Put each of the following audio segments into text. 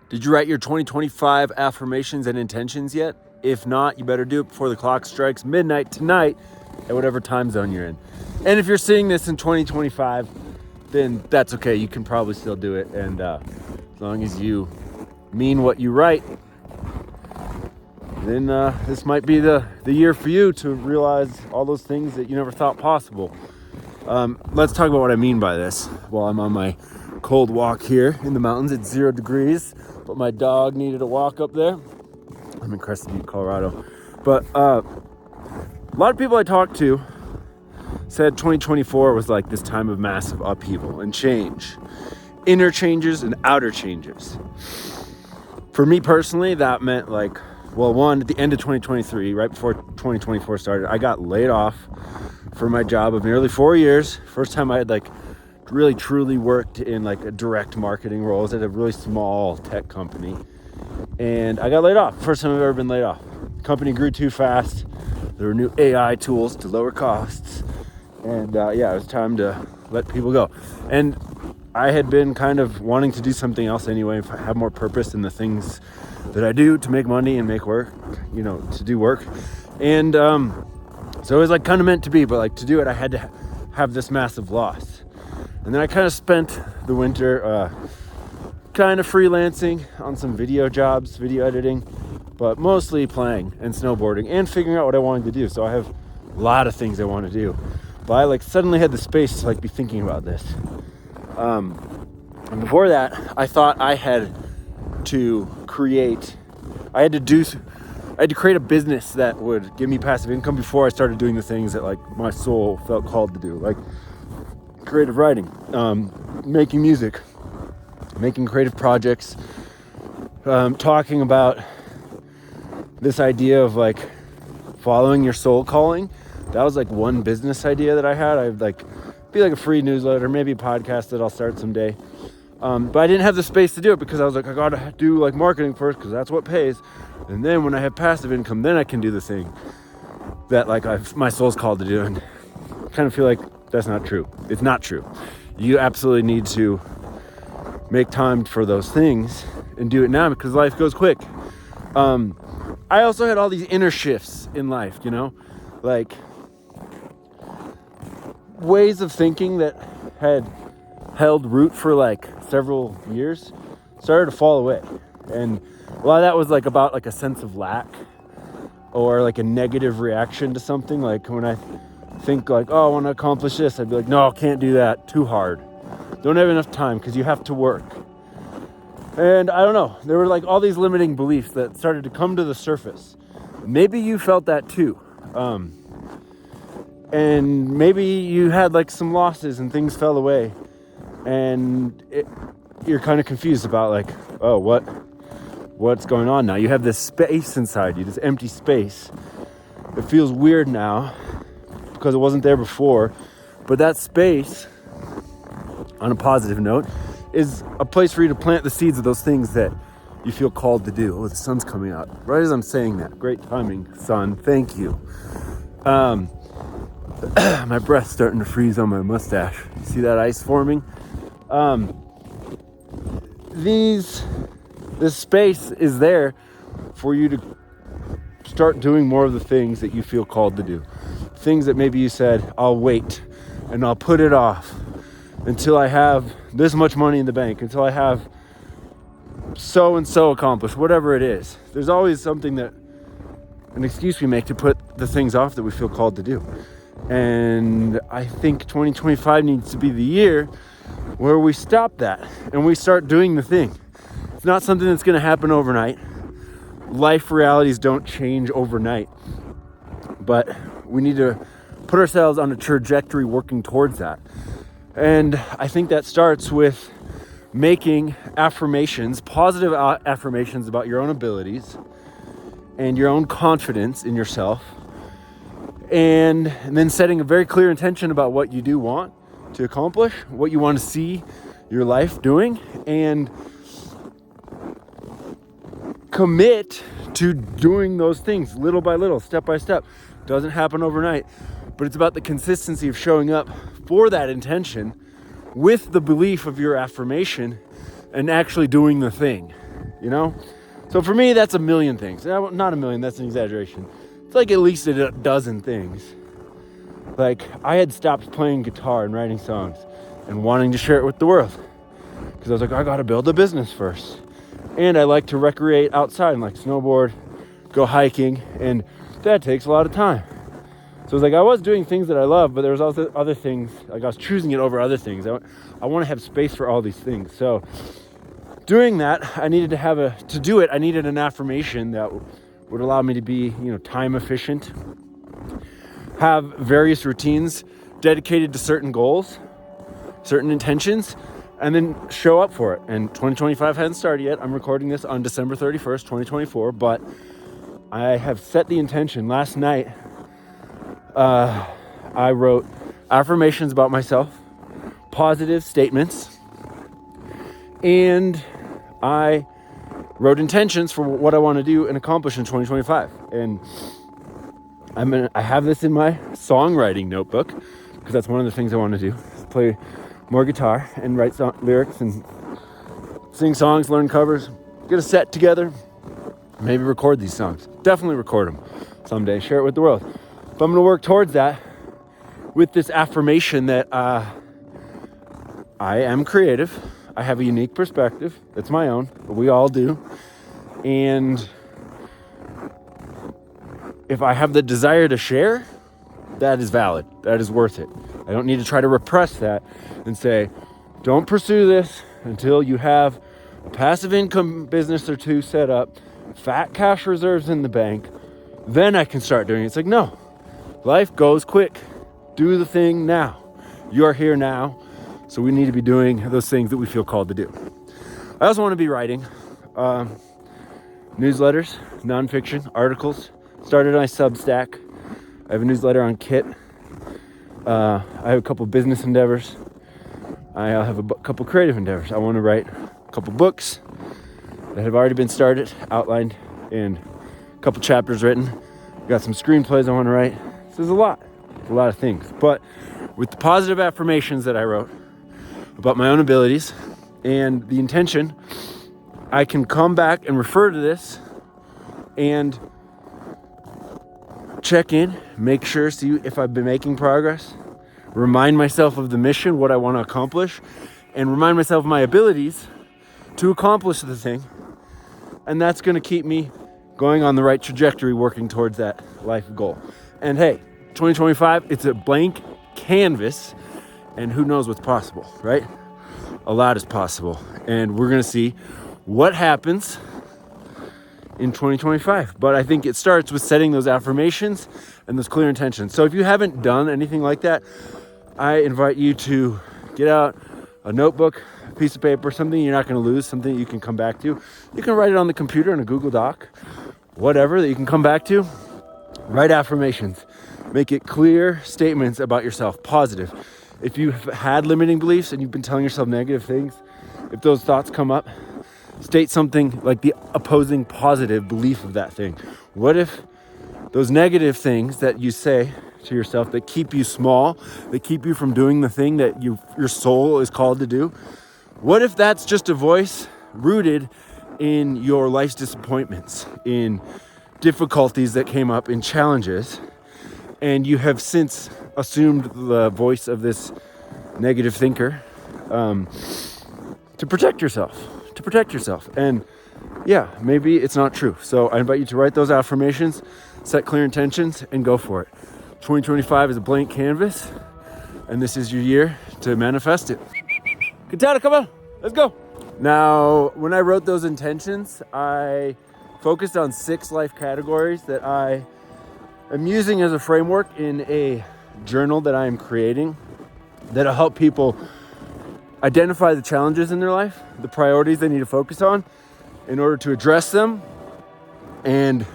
Did you write your 2025 affirmations and intentions yet? If not, you better do it before the clock strikes midnight tonight at whatever time zone you're in. And if you're seeing this in 2025, then that's okay. You can probably still do it. And as long as you mean what you write, then this might be the year for you to realize all those things that you never thought possible. Let's talk about what I mean by this while I'm on my cold walk here in the mountains. It's 0 degrees, but my dog needed a walk up there. I'm in Crested Butte, Colorado. But a lot of people I talked to said 2024 was like this time of massive upheaval and change. Inner changes and outer changes. For me personally, that meant like, well, one, at the end of 2023, right before 2024 started, I got laid off for my job of nearly 4 years. First time I had like really truly worked in like a direct marketing roles at a really small tech company. And I got laid off. First time I've ever been laid off. The company grew too fast. There were new AI tools to lower costs. And it was time to let people go. And I had been kind of wanting to do something else anyway, have more purpose in the things that I do to make money and make work, to do work. And so it was like kind of meant to be, but like to do it, I had to have this massive loss. And then I kind of spent the winter kind of freelancing on some video jobs, video editing, but mostly playing and snowboarding and figuring out what I wanted to do. So I have a lot of things I want to do. But I like suddenly had the space to like be thinking about this. And before that, I thought I had to create a business that would give me passive income before I started doing the things that like my soul felt called to do, like creative writing, making music, making creative projects, talking about this idea of like following your soul calling. That was like one business idea that I had. I'd like be like a free newsletter, maybe a podcast that I'll start someday. But I didn't have the space to do it because I was like, I gotta do like marketing first because that's what pays. And then when I have passive income, then I can do the thing that like my soul's called to do. And I kind of feel like that's not true. It's not true. You absolutely need to make time for those things and do it now because life goes quick. I also had all these inner shifts in life, like ways of thinking that had held root for like several years started to fall away. And a lot of that was like about like a sense of lack or like a negative reaction to something. Like when I think like, oh, I want to accomplish this, I'd be like, no, I can't do that, too hard. Don't have enough time because you have to work. And I don't know, there were like all these limiting beliefs that started to come to the surface. Maybe you felt that too. And maybe you had like some losses and things fell away. And you're kind of confused about like, oh, what's going on now? You have this space inside you, this empty space. It feels weird now because it wasn't there before. But that space, on a positive note, is a place for you to plant the seeds of those things that you feel called to do. Oh, the sun's coming out. Right as I'm saying that. Great timing, sun. Thank you. My breath's starting to freeze on my mustache. You see that ice forming? This space is there for you to start doing more of the things that you feel called to do. Things that maybe you said, I'll wait and I'll put it off until I have this much money in the bank, until I have so and so accomplished, whatever it is. There's always an excuse we make to put the things off that we feel called to do. And I think 2025 needs to be the year where we stop that and we start doing the thing. It's not something that's going to happen overnight. Life realities don't change overnight. But we need to put ourselves on a trajectory working towards that. And I think that starts with making affirmations, positive affirmations about your own abilities and your own confidence in yourself. And then setting a very clear intention about what you do want to accomplish, what you want to see your life doing, and commit to doing those things little by little, step by step. Doesn't happen overnight, but it's about the consistency of showing up for that intention with the belief of your affirmation and actually doing the thing. you know? So for me, that's a million things. Not a million, that's an exaggeration. It's like at least a dozen things. Like, I had stopped playing guitar and writing songs and wanting to share it with the world. Because I was like, I gotta build a business first. And I like to recreate outside and like snowboard, go hiking, and that takes a lot of time. So it's like I was doing things that I love, but there was also other things, like I was choosing it over other things. I want to have space for all these things. So doing that, I needed I needed an affirmation that would allow me to be, time efficient, have various routines dedicated to certain goals, certain intentions, and then show up for it. And 2025 hasn't started yet. I'm recording this on December 31st, 2024, but I have set the intention. Last night, I wrote affirmations about myself, positive statements, and I wrote intentions for what I want to do and accomplish in 2025. And I have this in my songwriting notebook because that's one of the things I want to do, play more guitar and write lyrics and sing songs, learn covers, get a set together, maybe record these songs. Definitely record them someday, share it with the world. But I'm going to work towards that with this affirmation that I am creative. I have a unique perspective. That's my own, but we all do. And if I have the desire to share, that is valid. That is worth it. I don't need to try to repress that and say, don't pursue this until you have a passive income business or two set up, fat cash reserves in the bank, then I can start doing it. It's like, no, life goes quick. Do the thing now. You're here now. So we need to be doing those things that we feel called to do. I also want to be writing newsletters, nonfiction, articles. Started on my Substack. I have a newsletter on Kit. I have a couple business endeavors. I have a couple creative endeavors. I want to write a couple books that have already been started, outlined, and a couple chapters written. Got some screenplays I want to write. This is a lot of things. But with the positive affirmations that I wrote about my own abilities and the intention, I can come back and refer to this and check in, make sure, see if I've been making progress, remind myself of the mission, what I want to accomplish, and remind myself of my abilities to accomplish the thing. And that's going to keep me going on the right trajectory, working towards that life goal. And hey, 2025, it's a blank canvas, and who knows what's possible, right? A lot is possible. And we're going to see what happens in 2025. But I think it starts with setting those affirmations and those clear intentions. So if you haven't done anything like that, I invite you to get out a notebook, a piece of paper, something you're not going to lose, something you can come back to. You can write it on the computer in a Google Doc, whatever that you can come back to. Write affirmations. Make it clear statements about yourself, positive. If you've had limiting beliefs and you've been telling yourself negative things, if those thoughts come up, state something like the opposing positive belief of that thing. What if those negative things that you say to yourself that keep you small, that keep you from doing the thing that your soul is called to do, what if that's just a voice rooted in your life's disappointments, in difficulties that came up, in challenges, and you have since assumed the voice of this negative thinker to protect yourself. And yeah, maybe it's not true. So I invite you to write those affirmations, set clear intentions, and go for it. 2025 is a blank canvas, and this is your year to manifest it. Katana, come on, let's go. Now, when I wrote those intentions, I focused on 6 life categories that I am using as a framework in a journal that I am creating that'll help people identify the challenges in their life, the priorities they need to focus on in order to address them and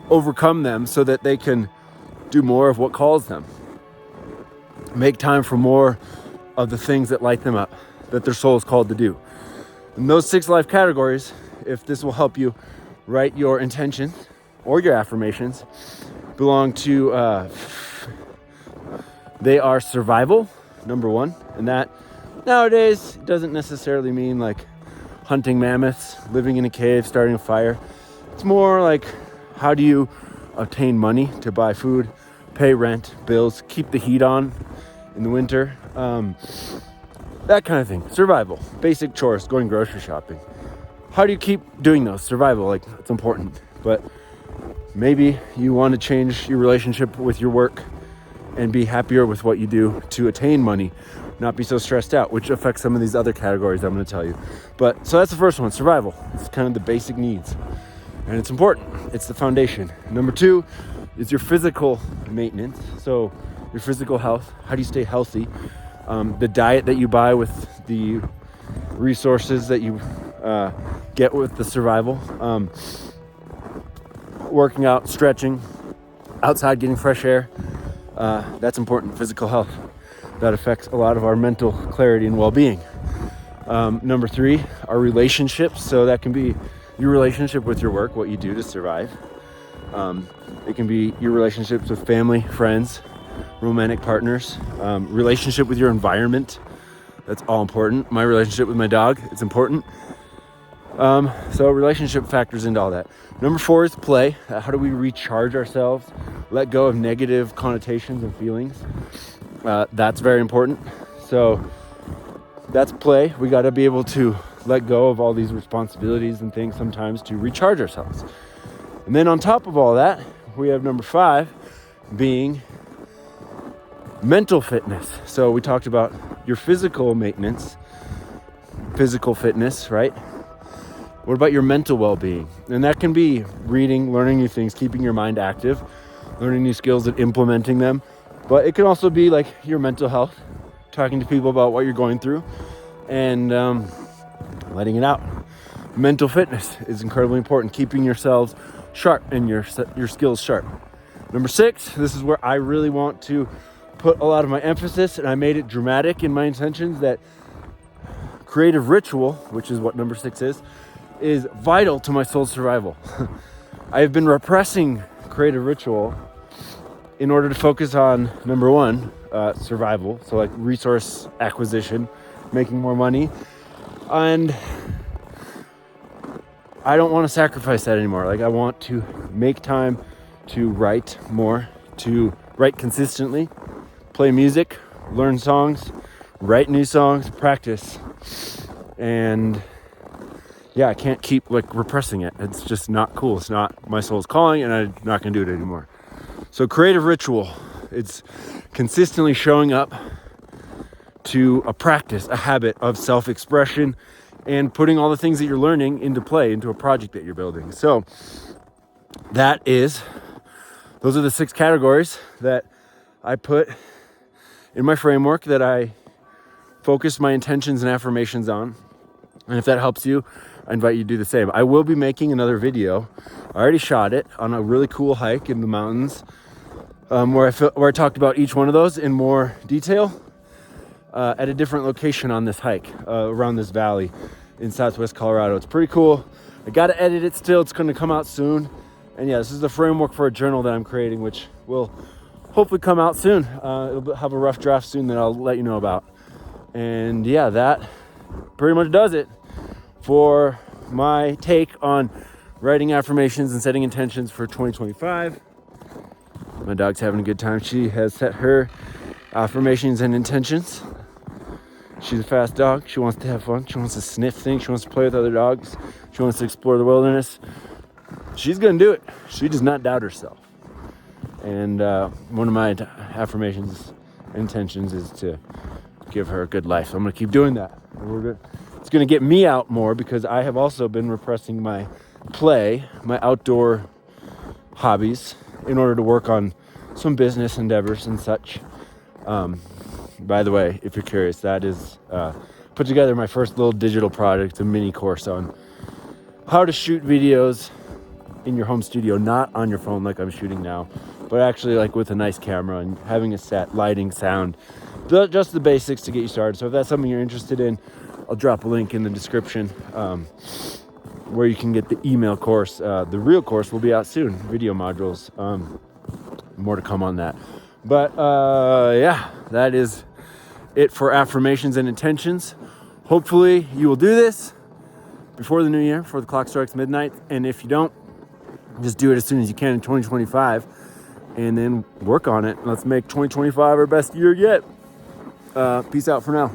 overcome them so that they can do more of what calls them. Make time for more of the things that light them up, that their soul is called to do. And those 6 life categories, if this will help you write your intentions or your affirmations, belong to, they are survival, number 1, and that nowadays doesn't necessarily mean like hunting mammoths, living in a cave, starting a fire. It's more like, how do you obtain money to buy food, pay rent, bills, keep the heat on in the winter, that kind of thing. Survival, basic chores, going grocery shopping. How do you keep doing those? Survival, like, it's important. But maybe you want to change your relationship with your work and be happier with what you do to attain money, not be so stressed out, which affects some of these other categories I'm going to tell you. But so that's the first one, survival. It's kind of the basic needs, and it's important. It's the foundation. Number 2 is your physical maintenance. So your physical health. How do you stay healthy? The diet that you buy with the resources that you get with the survival. Working out, stretching, outside, getting fresh air. That's important. Physical health. That affects a lot of our mental clarity and well-being. Number 3, our relationships. So that can be your relationship with your work, what you do to survive. It can be your relationships with family, friends, romantic partners, relationship with your environment. That's all important. My relationship with my dog, it's important. So relationship factors into all that. Number 4 is play. How do we recharge ourselves? Let go of negative connotations and feelings. That's very important. So that's play. We got to be able to let go of all these responsibilities and things sometimes to recharge ourselves. And then on top of all that, we have number 5 being mental fitness. So we talked about your physical maintenance, physical fitness, right? What about your mental well-being? And that can be reading, learning new things, keeping your mind active, learning new skills and implementing them. But it can also be like your mental health, talking to people about what you're going through and letting it out. Mental fitness is incredibly important, keeping yourselves sharp and your skills sharp. Number 6, this is where I really want to put a lot of my emphasis, and I made it dramatic in my intentions, that creative ritual, which is what number 6 is vital to my soul's survival. I have been repressing creative ritual in order to focus on number 1, survival. So like resource acquisition, making more money. And I don't want to sacrifice that anymore. Like, I want to make time to write more, to write consistently, play music, learn songs, write new songs, practice. And yeah, I can't keep like repressing it. It's just not cool. It's not my soul's calling, and I'm not going to do it anymore. So creative ritual, it's consistently showing up to a practice, a habit of self-expression, and putting all the things that you're learning into play, into a project that you're building. So those are the 6 categories that I put in my framework that I focus my intentions and affirmations on. And if that helps you, I invite you to do the same. I will be making another video. I already shot it on a really cool hike in the mountains, where I talked about each one of those in more detail at a different location on this hike around this valley in Southwest Colorado. It's pretty cool. I got to edit it still. It's going to come out soon. And yeah, this is the framework for a journal that I'm creating, which will hopefully come out soon. It'll have a rough draft soon that I'll let you know about. And yeah, that pretty much does it for my take on writing affirmations and setting intentions for 2025. My dog's having a good time. She has set her affirmations and intentions. She's a fast dog. She wants to have fun. She wants to sniff things. She wants to play with other dogs. She wants to explore the wilderness. She's going to do it. She does not doubt herself. And one of my affirmations and intentions is to give her a good life. So I'm going to keep doing that. It's going to get me out more, because I have also been repressing my play, my outdoor hobbies, in order to work on some business endeavors and such. By the way, if you're curious, that is put together my first little digital project, a mini course on how to shoot videos in your home studio, not on your phone like I'm shooting now, but actually like with a nice camera and having a set, lighting, sound, just the basics to get you started. So if that's something you're interested in, I'll drop a link in the description where you can get the email course. The real course will be out soon, video modules. More to come on that. But yeah, that is it for affirmations and intentions. Hopefully you will do this. before the new year, before the clock strikes midnight. And if you don't, just do it as soon as you can in 2025 and then work on it. Let's make 2025 our best year yet. Peace out for now.